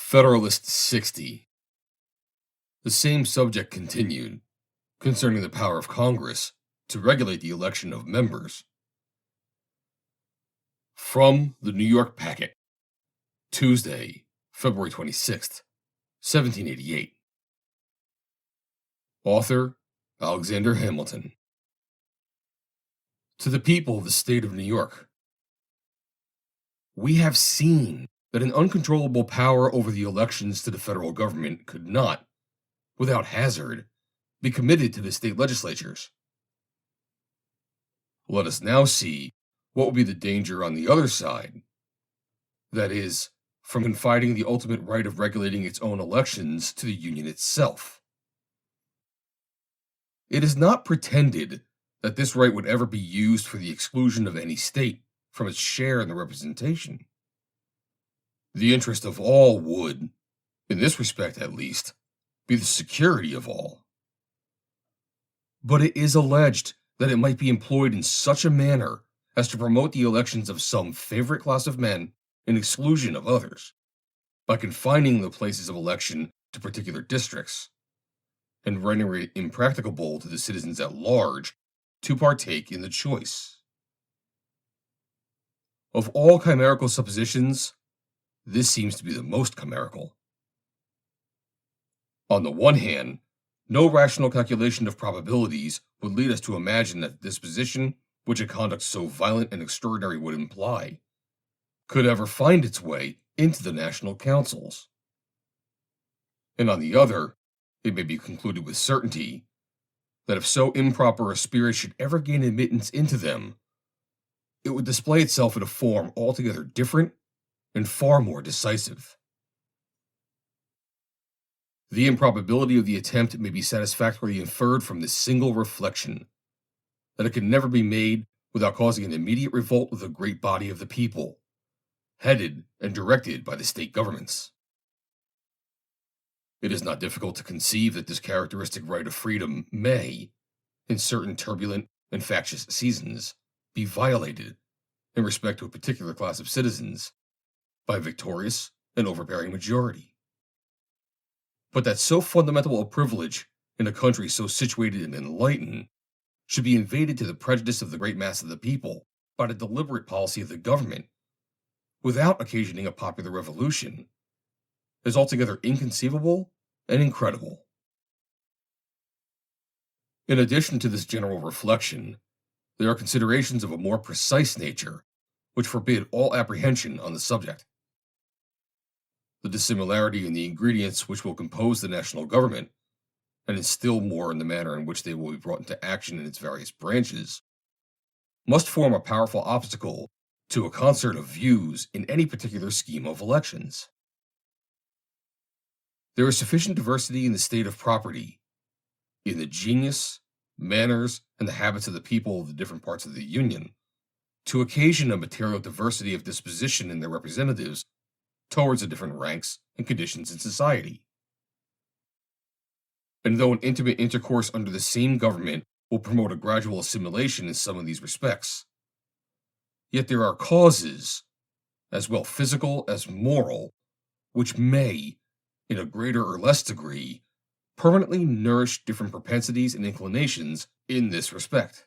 Federalist 60. The same subject continued, concerning the power of Congress to regulate the election of members. From the New York Packet, Tuesday, February 26th, 1788. Author, Alexander Hamilton. To the people of the state of New York, we have seen that an uncontrollable power over the elections to the federal government could not, without hazard, be committed to the state legislatures. Let us now see what would be the danger on the other side, that is, from confiding the ultimate right of regulating its own elections to the Union itself. It is not pretended that this right would ever be used for the exclusion of any state from its share in the representation. The interest of all would, in this respect at least, be the security of all. But it is alleged that it might be employed in such a manner as to promote the elections of some favorite class of men in exclusion of others, by confining the places of election to particular districts, and rendering it impracticable to the citizens at large to partake in the choice. Of all chimerical suppositions, this seems to be the most chimerical. On the one hand, no rational calculation of probabilities would lead us to imagine that the disposition which a conduct so violent and extraordinary would imply could ever find its way into the national councils. And on the other, it may be concluded with certainty that if so improper a spirit should ever gain admittance into them, it would display itself in a form altogether different and far more decisive. The improbability of the attempt may be satisfactorily inferred from this single reflection, that it can never be made without causing an immediate revolt of the great body of the people, headed and directed by the state governments. It is not difficult to conceive that this characteristic right of freedom may, in certain turbulent and factious seasons, be violated, in respect to a particular class of citizens, by a victorious and overbearing majority. But that so fundamental a privilege in a country so situated and enlightened should be invaded to the prejudice of the great mass of the people by the deliberate policy of the government, without occasioning a popular revolution, is altogether inconceivable and incredible. In addition to this general reflection, there are considerations of a more precise nature which forbid all apprehension on the subject. The dissimilarity in the ingredients which will compose the national government, and in still more in the manner in which they will be brought into action in its various branches, must form a powerful obstacle to a concert of views in any particular scheme of elections. There is sufficient diversity in the state of property, in the genius, manners, and the habits of the people of the different parts of the Union, to occasion a material diversity of disposition in their representatives towards the different ranks and conditions in society. And though an intimate intercourse under the same government will promote a gradual assimilation in some of these respects, yet there are causes, as well physical as moral, which may, in a greater or less degree, permanently nourish different propensities and inclinations in this respect.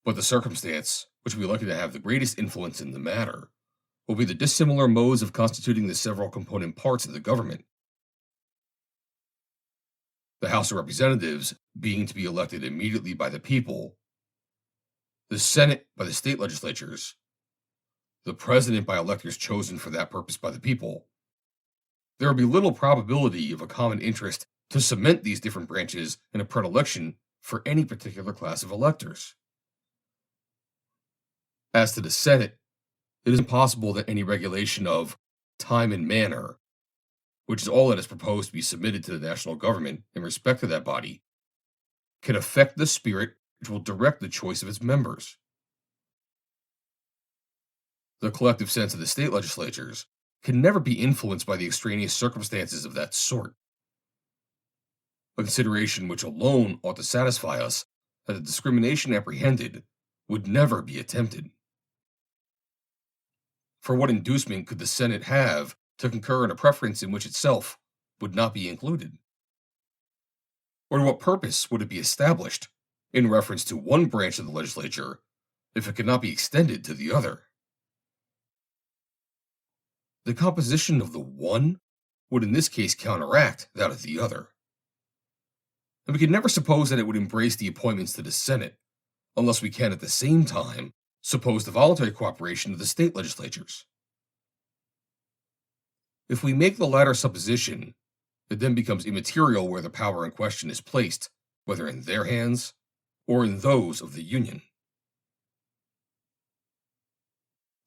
But the circumstance which will be likely to have the greatest influence in the matter will be the dissimilar modes of constituting the several component parts of the government. The House of Representatives being to be elected immediately by the people, the Senate by the state legislatures, the President by electors chosen for that purpose by the people, there will be little probability of a common interest to cement these different branches in a predilection for any particular class of electors. As to the Senate, it is impossible that any regulation of time and manner, which is all that is proposed to be submitted to the national government in respect to that body, can affect the spirit which will direct the choice of its members. The collective sense of the state legislatures can never be influenced by the extraneous circumstances of that sort, a consideration which alone ought to satisfy us that the discrimination apprehended would never be attempted. For what inducement could the Senate have to concur in a preference in which itself would not be included? Or to what purpose would it be established in reference to one branch of the legislature if it could not be extended to the other? The composition of the one would in this case counteract that of the other. And we can never suppose that it would embrace the appointments to the Senate unless we can at the same time suppose the voluntary cooperation of the state legislatures. If we make the latter supposition, it then becomes immaterial where the power in question is placed, whether in their hands or in those of the Union.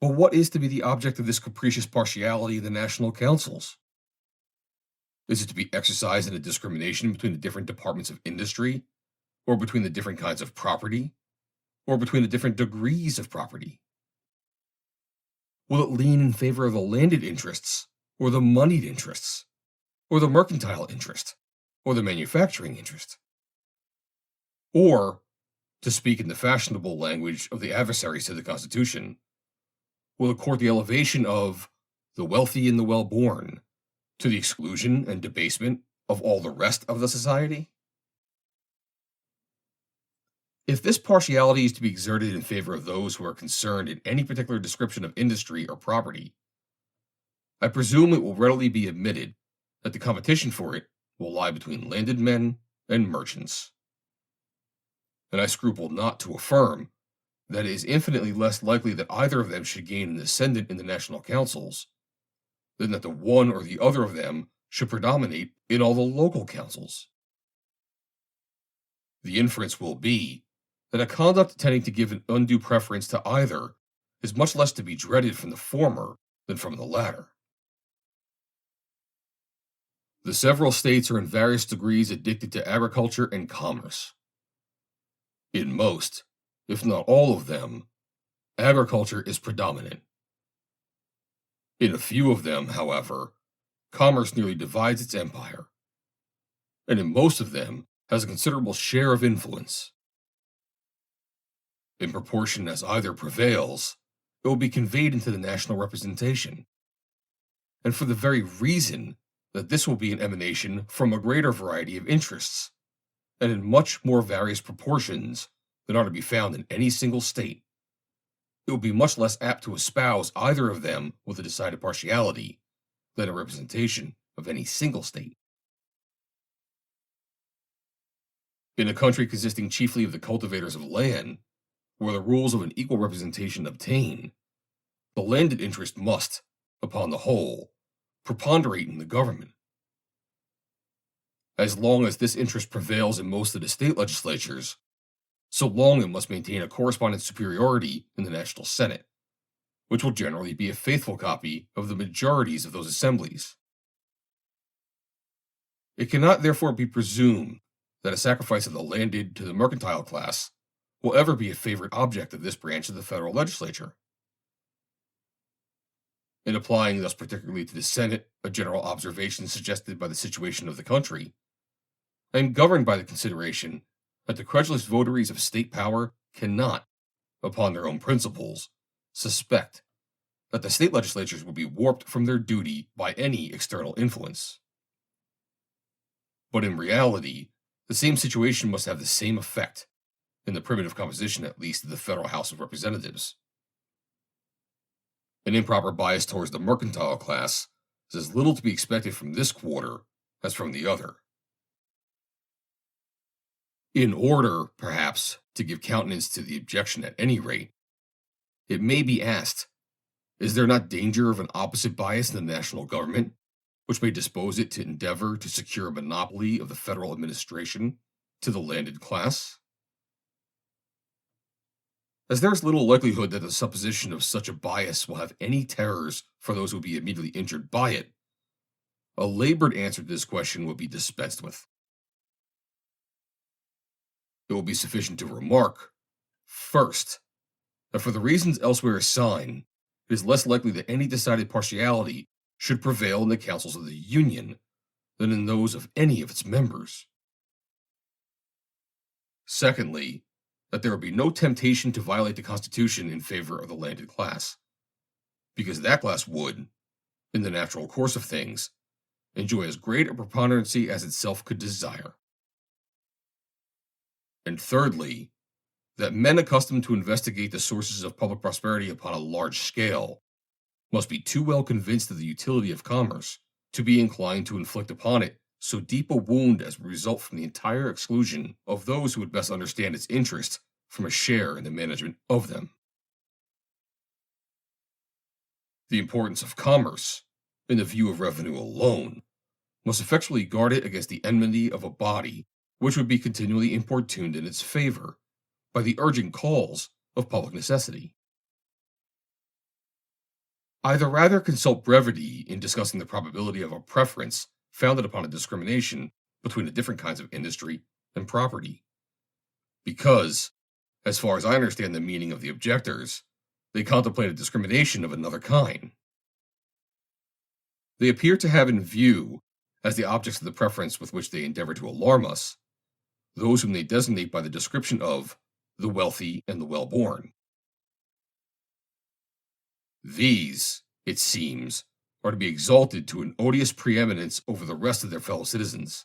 But what is to be the object of this capricious partiality in the national councils? Is it to be exercised in a discrimination between the different departments of industry, or between the different kinds of property, or between the different degrees of property? Will it lean in favor of the landed interests, or the moneyed interests, or the mercantile interest, or the manufacturing interest? Or, to speak in the fashionable language of the adversaries to the Constitution, will it court the elevation of the wealthy and the well-born to the exclusion and debasement of all the rest of the society? If this partiality is to be exerted in favor of those who are concerned in any particular description of industry or property, I presume it will readily be admitted that the competition for it will lie between landed men and merchants. And I scruple not to affirm that it is infinitely less likely that either of them should gain an ascendant in the national councils than that the one or the other of them should predominate in all the local councils. The inference will be that a conduct tending to give an undue preference to either is much less to be dreaded from the former than from the latter. The several states are in various degrees addicted to agriculture and commerce. In most, if not all of them, agriculture is predominant. In a few of them, however, commerce nearly divides its empire, and in most of them has a considerable share of influence. In proportion as either prevails, it will be conveyed into the national representation, and for the very reason that this will be an emanation from a greater variety of interests, and in much more various proportions than are to be found in any single state, it will be much less apt to espouse either of them with a decided partiality than a representation of any single state. In a country consisting chiefly of the cultivators of land, where the rules of an equal representation obtain, the landed interest must, upon the whole, preponderate in the government. As long as this interest prevails in most of the state legislatures, so long it must maintain a corresponding superiority in the National Senate, which will generally be a faithful copy of the majorities of those assemblies. It cannot therefore be presumed that a sacrifice of the landed to the mercantile class will ever be a favorite object of this branch of the federal legislature. In applying thus particularly to the Senate a general observation suggested by the situation of the country, I am governed by the consideration that the credulous votaries of state power cannot, upon their own principles, suspect that the state legislatures will be warped from their duty by any external influence. But in reality, the same situation must have the same effect, in the primitive composition at least of the Federal House of Representatives. An improper bias towards the mercantile class is as little to be expected from this quarter as from the other. In order, perhaps, to give countenance to the objection at any rate, it may be asked, is there not danger of an opposite bias in the national government, which may dispose it to endeavor to secure a monopoly of the federal administration to the landed class? As there is little likelihood that the supposition of such a bias will have any terrors for those who will be immediately injured by it, a labored answer to this question will be dispensed with. It will be sufficient to remark, first, that for the reasons elsewhere assigned, it is less likely that any decided partiality should prevail in the councils of the Union than in those of any of its members. Secondly, that there will be no temptation to violate the Constitution in favor of the landed class, because that class would, in the natural course of things, enjoy as great a preponderancy as itself could desire. And thirdly, that men accustomed to investigate the sources of public prosperity upon a large scale must be too well convinced of the utility of commerce to be inclined to inflict upon it so deep a wound as would result from the entire exclusion of those who would best understand its interest from a share in the management of them. The importance of commerce, in the view of revenue alone, must effectually guard it against the enmity of a body which would be continually importuned in its favor by the urgent calls of public necessity. Either rather consult brevity in discussing the probability of a preference founded upon a discrimination between the different kinds of industry and property. Because, as far as I understand the meaning of the objectors, they contemplate a discrimination of another kind. They appear to have in view, as the objects of the preference with which they endeavor to alarm us, those whom they designate by the description of the wealthy and the well-born. These, it seems, are to be exalted to an odious preeminence over the rest of their fellow citizens.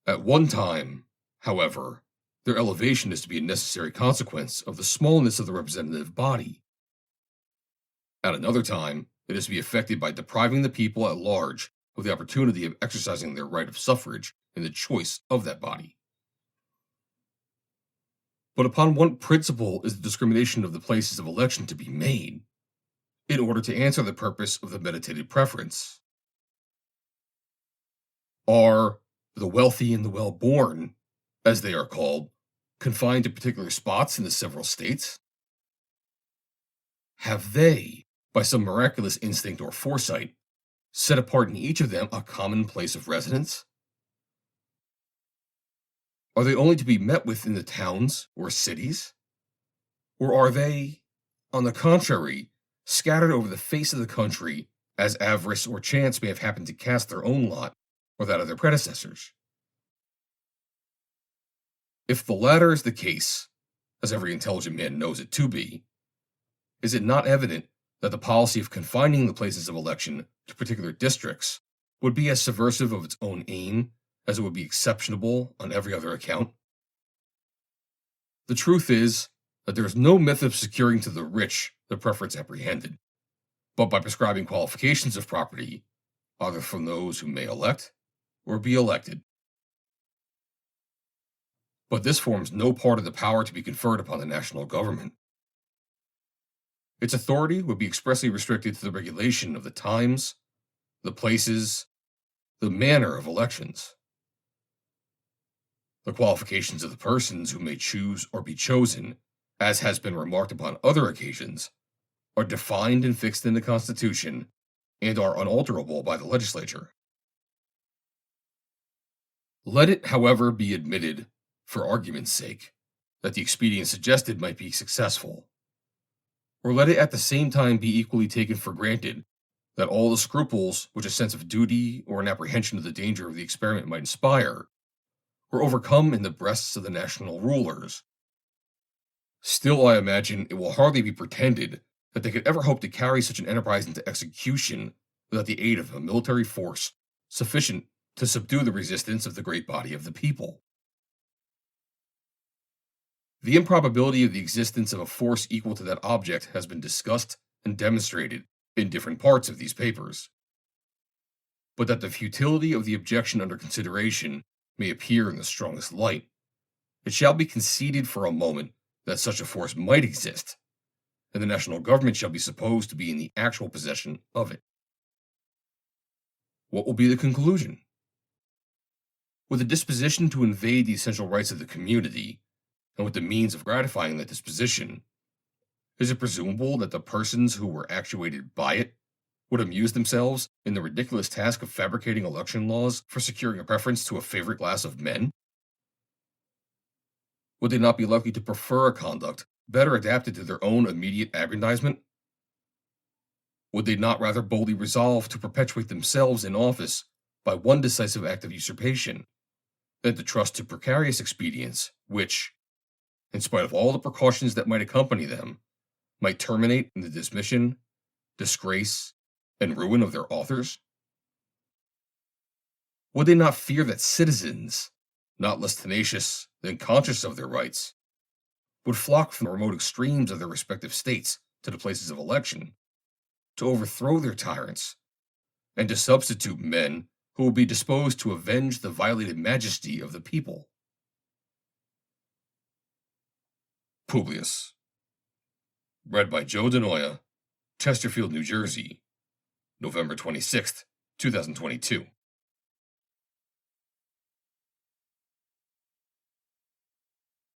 At one time, however, their elevation is to be a necessary consequence of the smallness of the representative body. At another time, it is to be effected by depriving the people at large of the opportunity of exercising their right of suffrage in the choice of that body. But upon what principle is the discrimination of the places of election to be made, in order to answer the purpose of the meditated preference? Are the wealthy and the well-born, as they are called, confined to particular spots in the several states? Have they, by some miraculous instinct or foresight, set apart in each of them a common place of residence? Are they only to be met with in the towns or cities? Or are they, on the contrary, scattered over the face of the country as avarice or chance may have happened to cast their own lot or that of their predecessors? If the latter is the case, as every intelligent man knows it to be, is it not evident that the policy of confining the places of election to particular districts would be as subversive of its own aim as it would be exceptionable on every other account? The truth is that there is no method of securing to the rich the preference apprehended, but by prescribing qualifications of property, either from those who may elect or be elected. But this forms no part of the power to be conferred upon the national government. Its authority would be expressly restricted to the regulation of the times, the places, the manner of elections. The qualifications of the persons who may choose or be chosen, as has been remarked upon other occasions, are defined and fixed in the Constitution and are unalterable by the legislature. Let it, however, be admitted, for argument's sake, that the expedient suggested might be successful. Or let it at the same time be equally taken for granted that all the scruples which a sense of duty or an apprehension of the danger of the experiment might inspire were overcome in the breasts of the national rulers. Still, I imagine it will hardly be pretended that they could ever hope to carry such an enterprise into execution without the aid of a military force sufficient to subdue the resistance of the great body of the people. The improbability of the existence of a force equal to that object has been discussed and demonstrated in different parts of these papers. But that the futility of the objection under consideration may appear in the strongest light, it shall be conceded for a moment that such a force might exist, and the national government shall be supposed to be in the actual possession of it. What will be the conclusion? With a disposition to invade the essential rights of the community, and with the means of gratifying that disposition, is it presumable that the persons who were actuated by it would amuse themselves in the ridiculous task of fabricating election laws for securing a preference to a favorite class of men? Would they not be likely to prefer a conduct better adapted to their own immediate aggrandizement? Would they not rather boldly resolve to perpetuate themselves in office by one decisive act of usurpation, than to trust to precarious expedients which, in spite of all the precautions that might accompany them, might terminate in the dismission disgrace, and ruin of their authors? Would they not fear that citizens, not less tenacious than conscious of their rights, would flock from the remote extremes of their respective states to the places of election to overthrow their tyrants and to substitute men who will be disposed to avenge the violated majesty of the people? Publius. Read by Joe DeNoia, Chesterfield, New Jersey, November 26th, 2022.